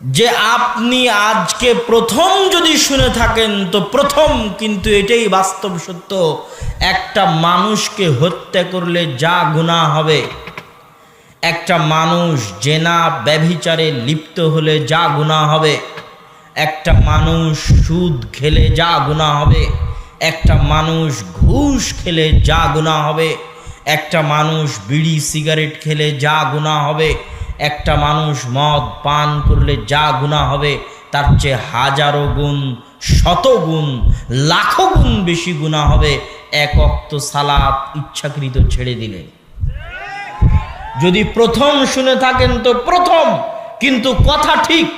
যে আপনি আজকে প্রথম যদি শুনে থাকেন তো প্রথম, কিন্তু এটাই বাস্তব সত্য, একটা মানুষকে হত্যা করলে যা গুনাহ হবে, একটা মানুষ জেনা ব্যভিচারে লিপ্ত হলে যা গুনাহ হবে, একটা মানুষ সুদ খেলে যা গুনাহ হবে, একটা মানুষ ঘুষ খেলে যা গুনাহ হবে, একটা মানুষ বিড়ি সিগারেট খেলে যা গুনাহ হবে, একটা মানুষ মদ পান করলে যা গুনাহ হবে, তার চেয়ে হাজারো গুণ, শত গুণ, লাখো গুণ বেশি গুনাহ হবে এক ওয়াক্ত সালাত ইচ্ছাকৃত ছেড়ে দিলে। যদি প্রথম শুনে থাকেন তো প্রথম, কিন্তু কথা ঠিক।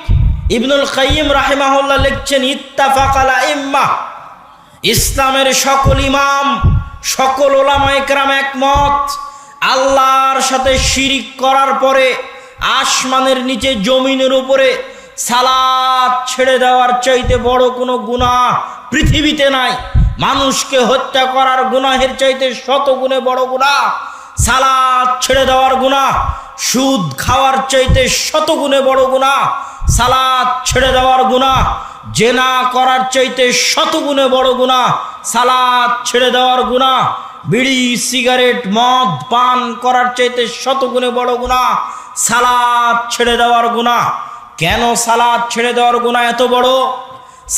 ইবনুল কাইয়িম রাহিমাহুল্লাহ লিখছেন, ইত্তাফাকাল আইম্মাহ, ইসলামের সকল ইমাম, সকল উলামায়ে কেরাম একমত, আল্লাহর সাথে শিরিক করার পরে আসমানের নিচে জমিনের উপরে সালাত ছেড়ে দেওয়ার চাইতে বড় কোনো গুনাহ পৃথিবীতে নাই। মানুষকে হত্যা করার গুনাহের চাইতে শত গুণে বড় গুনাহ সালাত ছেড়ে দেওয়ার গুনাহ, সুদ খাওয়ার চাইতে শত গুণে বড় গুনাহ সালাত ছেড়ে দেওয়ার গুনাহ, জেনা করার চাইতে শত গুণে বড় গুনাহ সালাত ছেড়ে দেওয়ার গুনাহ, বিড়ি সিগারেট মদ পান করার চাইতে শত গুণে বড় গুনাহ সালাত ছেড়ে দেওয়ার গুনাহ। কেন সালাত ছেড়ে দেওয়ার গুনাহ এত বড়?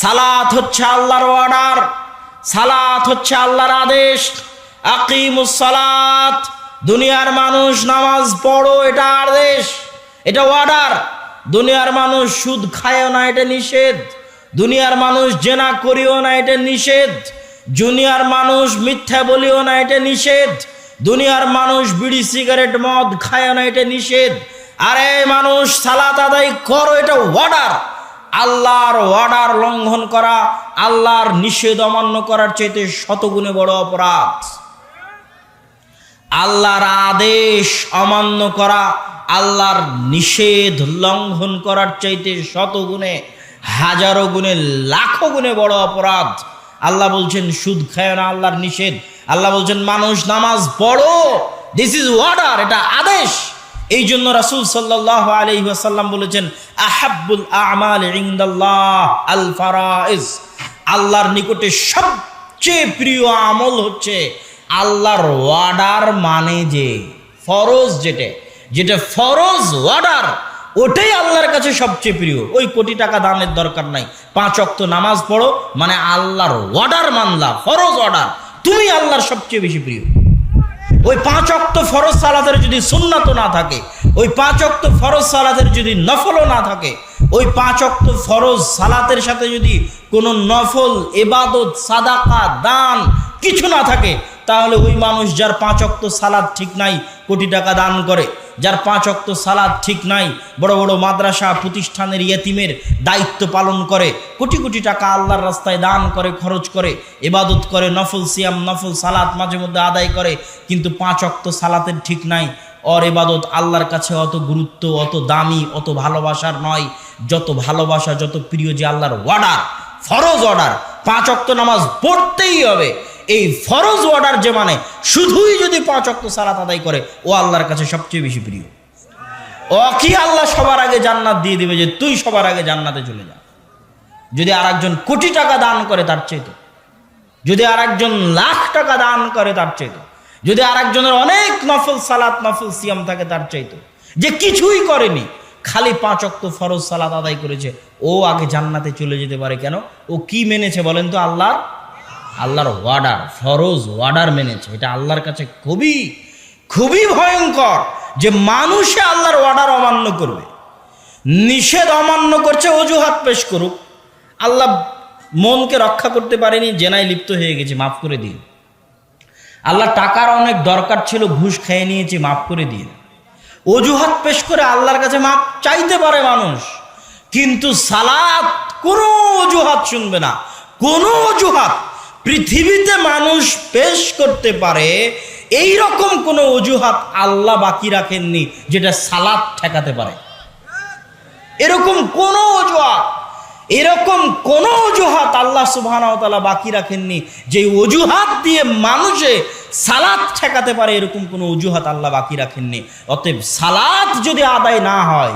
সালাত হচ্ছে আল্লাহর অর্ডার, সালাত হচ্ছে আল্লাহর আদেশ। আকিমুস সালাত, দুনিয়ার মানুষ নামাজ পড়ো, এটা আদেশ, এটা অর্ডার। দুনিয়ার মানুষ সুদ খায়ও না, এটা নিষেধ। দুনিয়ার মানুষ জেনা করিও না, এটা নিষেধ। দুনিয়ার মানুষ মিথ্যা বলিও না, এটা নিষেধ। দুনিয়ার মানুষ বিড়ি সিগারেট মদ খায় না, এটা নিষেধ। আরে মানুষ সালাত আদায় করো, এটা অর্ডার। আল্লাহর অর্ডার লঙ্ঘন করা, আল্লাহর নিষেধ অমান্য করার চাইতে শতগুণে বড় অপরাধ। আল্লাহর আদেশ অমান্য করা, আল্লাহর নিষেধ লঙ্ঘন করার চাইতে শতগুণে, হাজারো গুণে, লাখো গুণে বড় অপরাধ। আল্লাহ বলছেন সুদ খায় না, আল্লাহর নিষেধ। আল্লাহ বলছেন মানুষ নামাজ পড়ো, দিস ইজ অর্ডার, এটা আদেশ। এই জন্য রাসূল সাল্লাল্লাহু আলাইহি ওয়াসাল্লাম বলেছেন, আহাব্বুল আ'মাল ইনদাল্লাহ আল ফারাইজ, আল্লাহর নিকটে সবচেয়ে প্রিয় আমল হচ্ছে আল্লাহর অর্ডার, মানে যে ফরজ, যেটা ফরজ অর্ডার, ওটাই আল্লাহর কাছে সবচেয়ে প্রিয়। ওই কোটি টাকা দানের দরকার নাই, 5 ওয়াক্ত নামাজ পড়ো, মানে আল্লাহর অর্ডার মানলা, ফরজ অর্ডার, তুমি আল্লাহর সবচেয়ে বেশি প্রিয়। ওই 5 ওয়াক্ত ফরজ সালাতের যদি সুন্নাতও না থাকে, ওই 5 ওয়াক্ত ফরজ সালাতের যদি নফলও না থাকে, ওই 5 ওয়াক্ত ফরজ সালাতের সাথে যদি কোনো নফল ইবাদত সাদাকা দান কিছু না থাকে, তাহলে ওই মানুষ যার 5 ওয়াক্ত সালাত ঠিক নাই কোটি টাকা দান করে, যার 5 ওয়াক্ত সালাত ঠিক নাই বড় বড় মাদ্রাসা প্রতিষ্ঠানের ইয়েতিমের দায়িত্ব পালন করে, কোটি কোটি টাকা আল্লাহর রাস্তায় দান করে, খরচ করে, ইবাদত করে, নফল সিয়াম নফল সালাত মাঝে মধ্যে আদায় করে, কিন্তু 5 ওয়াক্ত সালাতের ঠিক নাই, ওর ইবাদত আল্লাহর কাছে অত গুরুত্ব, অত দামি, অত ভালোবাসার নয়, যত ভালোবাসা, যত প্রিয় যে আল্লাহর অর্ডার, ফরজ অর্ডার, 5 ওয়াক্ত নামাজ পড়তেই হবে। এই ফরজ অর্ডার যে মানে শুধুই যদি 5 ওয়াক্ত সালাত আদায় করে, ও আল্লাহর কাছে সবচেয়ে বেশি প্রিয়। ও কি আল্লাহ সবার আগে জান্নাত দিয়ে দিবে যে তুই সবার আগে জান্নাতে চলে যা? যদি আরেকজন কোটি টাকা দান করে তার চাইতে, যদি আরেকজন লাখ টাকা দান করে তার চাইতে, যদি আরেকজনের অনেক নফল সালাত নফল সিয়াম থাকে তার চাইতে, যে কিছুই করেনি, খালি 5 ওয়াক্ত ফরজ সালাত আদায় করেছে, ও আগে জান্নাতে চলে যেতে পারে কেন? ও কি মেনেছে বলেন তো? আল্লাহর অর্ডার, ফরজ অর্ডার মেনেছে। এটা আল্লাহর কাছে খুবই খুবই ভয়ঙ্কর যে মানুষে আল্লাহর অর্ডার অমান্য করবে, নিষেধ অমান্য করছে, অজুহাত পেশ করুক। আল্লাহ মনকে রক্ষা করতে পারেনি, জেনায় লিপ্ত হয়ে গেছে, মাফ করে দিন। আল্লাহ টাকার অনেক দরকার ছিল, ঘুষ খেয়ে নিয়েছে, মাফ করে দিন। অজুহাত পেশ করে আল্লাহর কাছে মাফ চাইতে পারে মানুষ, কিন্তু সালাত কোনো অজুহাত শুনবে না। কোনো অজুহাত পৃথিবীতে মানুষ পেশ করতে পারে, এই রকম কোনো অজুহাত আল্লাহ বাকি রাখেননি যেটা সালাত ঠেকাতে পারে। এরকম কোনো অজুহাত আল্লাহ সুবহানাহু ওয়া তাআলা বাকি রাখেননি যে অজুহাত দিয়ে মানুষে সালাত ঠেকাতে পারে, এরকম কোনো অজুহাত আল্লাহ বাকি রাখেননি। অতএব সালাত যদি আদায় না হয়,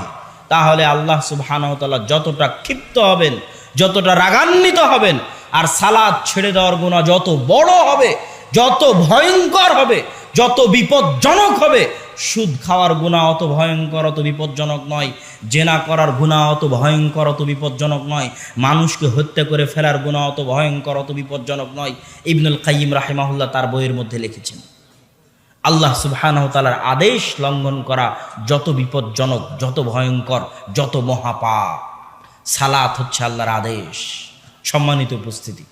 তাহলে আল্লাহ সুবহানাহু ওয়া তাআলা যতটা ক্ষিপ্ত হবেন, যতটা রাগান্বিত হবেন, আর সালাত ছেড়ে দেওয়ার গুনাহ যত বড় হবে, যত ভয়ঙ্কর হবে, যত বিপজ্জনক হবে। সুদ খাওয়ার গুনাহ অত ভয়ঙ্কর, অত বিপজ্জনক নয়। জেনা করার গুনাহ অত ভয়ঙ্কর, অত বিপজ্জনক নয়। মানুষকে হত্যা করে ফেলার গুনাহ অত ভয়ঙ্কর, অত বিপজ্জনক নয়। ইবনুল কাইয়িম রাহিমাহুল্লাহ তার বইয়ের মধ্যে লিখেছেন, আল্লাহ সুবহানাহু ওয়া তাআলার আদেশ লঙ্ঘন করা যত বিপজ্জনক, যত ভয়ঙ্কর, যত মহাপাপ। সালাত হচ্ছে আল্লাহর আদেশ। সম্মানিত উপস্থিতি।